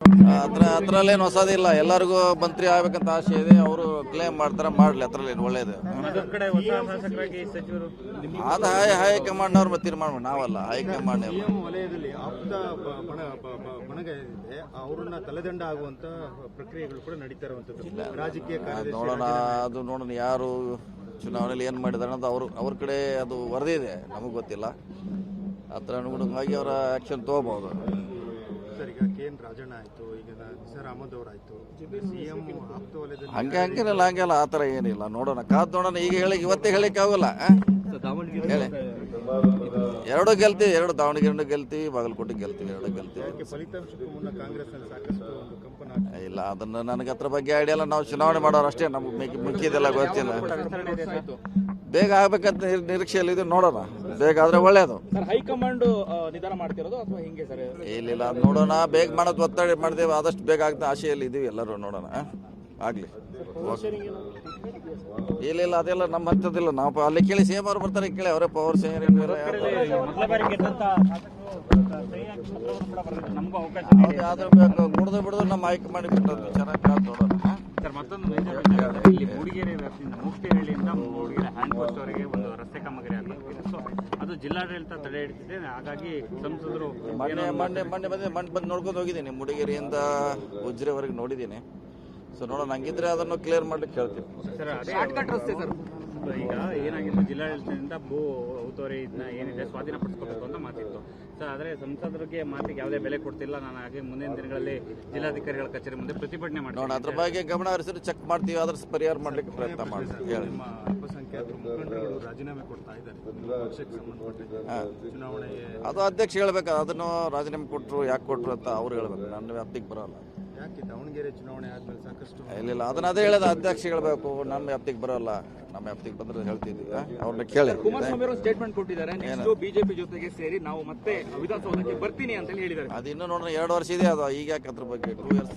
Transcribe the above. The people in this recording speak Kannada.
ಅದ್ರಲ್ಲೇನು ಹೊಸದಿಲ್ಲ. ಎಲ್ಲರಿಗೂ ಮಂತ್ರಿ ಆಗ್ಬೇಕಂತ ಆಸೆ ಇದೆ. ಅವರು ಕ್ಲೇಮ್ ಮಾಡ್ತಾರೆ, ಮಾಡ್ಲಿ, ಅದ್ರಲ್ಲೇನು ಒಳ್ಳೇದು. ಅದು ಹೈಕಮಾಂಡ್ ಅವ್ರು ತೀರ್ಮಾನ ಮಾಡಿ, ನಾವಲ್ಲ, ಹೈಕಮಾಂಡ್ ವಲಯದಲ್ಲಿ ಆಪ್ತ ಬಣಗ ಇದೆ, ಅವರನ್ನ ತಲೆದಂಡ ಆಗುವಂತ ಪ್ರಕ್ರಿಯೆಗಳು ಕೂಡ ನಡೀತಾ ಇರುವಂತದ್ದು ರಾಜಕೀಯ ನೋಡೋಣ ಯಾರು ಚುನಾವಣೆಯಲ್ಲಿ ಏನ್ ಮಾಡಿದಾರೆ ಅನ್ನೋದು ಅವ್ರ ಕಡೆ ಅದು ವರದಿ ಇದೆ, ನಮಗೆ ಗೊತ್ತಿಲ್ಲ. ಅದರ ಅನುಗುಣವಾಗಿ ಅವರ ಆಕ್ಷನ್ ತಗೋಬಹುದು. ಸರ್, ಈಗ ಕೆ ಎನ್ ರಾಜಣ್ಣ ಆಯ್ತು, ಈಗ ನಿಸಾರ್ ಅಹಮದ್ ಅವರಾಯ್ತು, ಸಿಎಂ ಆಪ್ತ ವಲಯದಲ್ಲಿ ಹಂಗೆಲ್ಲ ಆತರ ಏನಿಲ್ಲ. ನೋಡೋಣ, ಕಾದ್ ನೋಡೋಣ. ಈಗ ಇವತ್ತೇ ಹೇಳಿಕ್ ಆಗೋಲ್ಲ. ಎರಡು ಗೆಲ್ತೀವಿ, ಎರಡು ದಾವಣಗೆರೆ ಗೆಲ್ತೀವಿ, ಬಾಗಲಕೋಟೆ ಗೆಲ್ತೀವಿ, ಎರಡು ಗೆಲ್ತೀವಿ. ಫಲಿತಾಂಶಕ್ಕೂ ಮುನ್ನ ಕಾಂಗ್ರೆಸ್ ನಲ್ಲಿ ಸಾಕಷ್ಟು ಒಂದು ಕಂಪನ ಇಲ್ಲ, ಅದನ್ನ ನನಗೆ ಅದ್ರ ಬಗ್ಗೆ ಐಡಿಯಾ ಇಲ್ಲ. ನಾವು ಚುನಾವಣೆ ಮಾಡೋರು ಅಷ್ಟೇ, ನಮ್ಗೆ ಮಿಕ್ಕಿದೆಲ್ಲ ಗೊತ್ತಿಲ್ಲ. ಬೇಗ ಆಗ್ಬೇಕಂತ ನಿರೀಕ್ಷೆಯಲ್ಲಿ ಇದೆ. ನೋಡೋಣ, ಬೇಗ ಆದ್ರೆ ಒಳ್ಳೇದು. ಹೈಕಮಾಂಡ್ ನಿರ್ಧಾರ ಮಾಡ್ತಿರೋದು ಅಥವಾ ಹಿಂಗೆ ಸರ್? ಇಲ್ಲ, ನೋಡೋಣ. ಬೇಗ ಮಾಡೋದು ಒತ್ತಡ ಮಾಡ್ದೇವೆ, ಆದಷ್ಟು ಬೇಗ ಆಗ್ತಾ ಆಶೆಯಲ್ಲಿ ಇದೀವಿ ಎಲ್ಲರೂ. ನೋಡೋಣ, ಆಗ್ಲಿ. ಇಲ್ಲ, ಅದೆಲ್ಲ ನಮ್ಮ ಹಂತದಿಲ್ಲ. ನಾವು ಅಲ್ಲಿ ಕೇಳಿ ಸಿಎಂ ಅವ್ರು ಬರ್ತಾರೆ, ಕೇಳಿ ಅವರೇ ಪವರ್ ಶೇರಿಂಗ್ ಕುಡ್ದು ಬಿಡುದು ನಮ್ಮ ಹೈಕಮಾಂಡ್ ಬಿಟ್ಟದ್ದು ಚೆನ್ನಾಗಿ ಕಾದ್ ನೋಡೋಣ. ಸರ್, ಮತ್ತೊಂದು ಮೇಜರ್ ಇಲ್ಲಿ ಮೂಡಿಗೆರೆ ವ್ಯಾಪ್ತಿಯಿಂದ ಮೂಡಿಗೆರೆಹಳ್ಳಿಯಿಂದ ಮೂಡಿಗೆರೆ ಹ್ಯಾಂಡ್ ಪೋಸ್ಟ್ ಅವರಿಗೆ ಒಂದು ರಸ್ತೆ ಕಾಮಗಾರಿ ಆಗಲಿದೆ. ಸೊ ಅದು ಜಿಲ್ಲಾಡಳಿತ ತಡೆ ಹಿಡಿದಿದೆ. ಹಾಗಾಗಿ ಸಂಸದರು ಮೊನ್ನೆ ಬಂದು ನೋಡ್ಕೊಂಡು ಹೋಗಿದ್ದೀನಿ. ಮೂಡಿಗೆರೆಯಿಂದ ಉಜ್ರೆವರೆಗೆ ನೋಡಿದ್ದೀನಿ. ಸೊ ನೋಡೋಣ, ಹಂಗಿದ್ರೆ ಅದನ್ನು ಕ್ಲಿಯರ್ ಮಾಡ್ಲಿಕ್ಕೆ ಹೇಳ್ತೀನಿ. ಸರ್, ಶಾರ್ಟ್ಕಟ್ ರಸ್ತೆ ಸರ್. ಈಗ ಏನಾಗಿತ್ತು, ಜಿಲ್ಲಾಡಳಿತದಿಂದ ಭೂ ಒತ್ತುವರಿ ಏನಿದೆ ಸ್ವಾಧೀನಪಡಿಸ್ಕೋಬೇಕು ಅಂತ ಮಾತಿತ್ತು ಸರ್. ಆದರೆ ಸಂಸದರಿಗೆ ಮಾತಿಗೆ ಯಾವುದೇ ಬೆಲೆ ಕೊಡ್ತಿಲ್ಲ. ನಾನು ಹಾಗೆ ಮುಂದಿನ ದಿನಗಳಲ್ಲಿ ಜಿಲ್ಲಾಧಿಕಾರಿಗಳ ಕಚೇರಿ ಮುಂದೆ ಪ್ರತಿಭಟನೆ ಮಾಡಿ ನೋಡೋಣ, ಅದ್ರ ಬಗ್ಗೆ ಗಮನ ಹರಿಸಿದ್ರೆ ಚೆಕ್ ಮಾಡ್ತೀವಿ, ಅದ್ರ ಪರಿಹಾರ ಮಾಡ್ಲಿಕ್ಕೆ ಪ್ರಯತ್ನ ಮಾಡ್ತೀವಿ. ಹೇಳಿ. ನಿಮ್ಮ ಅಲ್ಪಸಂಖ್ಯಾತರು ಮುಖಂಡರುಗಳು ರಾಜೀನಾಮೆ ಕೊಡ್ತಾ ಇದ್ದಾರೆ ಪಕ್ಷಕ್ಕೆ ಸಂಬಂಧಪಟ್ಟ ಚುನಾವಣೆಗೆ. ಅದು ಅಧ್ಯಕ್ಷ ಹೇಳ್ಬೇಕು. ಅದನ್ನು ರಾಜೀನಾಮೆ ಕೊಟ್ಟರು, ಯಾಕೆ ಕೊಟ್ಟರು ಅಂತ ಅವ್ರು ಹೇಳ್ಬೇಕು. ನನ್ನ ವ್ಯಾಪ್ತಿಗೆ ಬರೋಲ್ಲ. ಯಾಕೆ ದಾವಣಗೆರೆ ಚುನಾವಣೆ ಆದ್ಮೇಲೆ ಸಾಕಷ್ಟು ಇಲ್ಲ, ಅದನ್ನ ಅದೇ ಹೇಳೋದು. ಅಧ್ಯಕ್ಷ ಹೇಳ್ಬೇಕು, ನಮ್ಮ ವ್ಯಾಪ್ತಿಗೆ ಬರೋಲ್ಲ. ನಮ್ಮ ವ್ಯಾಪ್ತಿಗೆ ಬಂದ್ರೆ ಹೇಳ್ತಿದ್ವಿ. ಅವ್ರನ್ನ ಕೇಳಿ. ಕುಮಾರಸ್ವಾಮಿ ಅವರು ಸ್ಟೇಟ್ಮೆಂಟ್ ಕೊಟ್ಟಿದ್ದಾರೆ, ನೆಕ್ಸ್ಟ್ ಬಿಜೆಪಿ ಜೊತೆಗೆ ಸೇರಿ ನಾವು ಮತ್ತೆ ವಿಧಾನಸೌಧಕ್ಕೆ ಬರ್ತೀನಿ ಅಂತ ಹೇಳಿದ್ದಾರೆ. ಅದು ಇನ್ನೂ ನೋಡೋಣ, 2 ವರ್ಷ ಇದೆ ಅದು. ಈಗ ಯಾಕೆ ಅದ್ರ ಬಗ್ಗೆ 2 ಇಯರ್ಸ್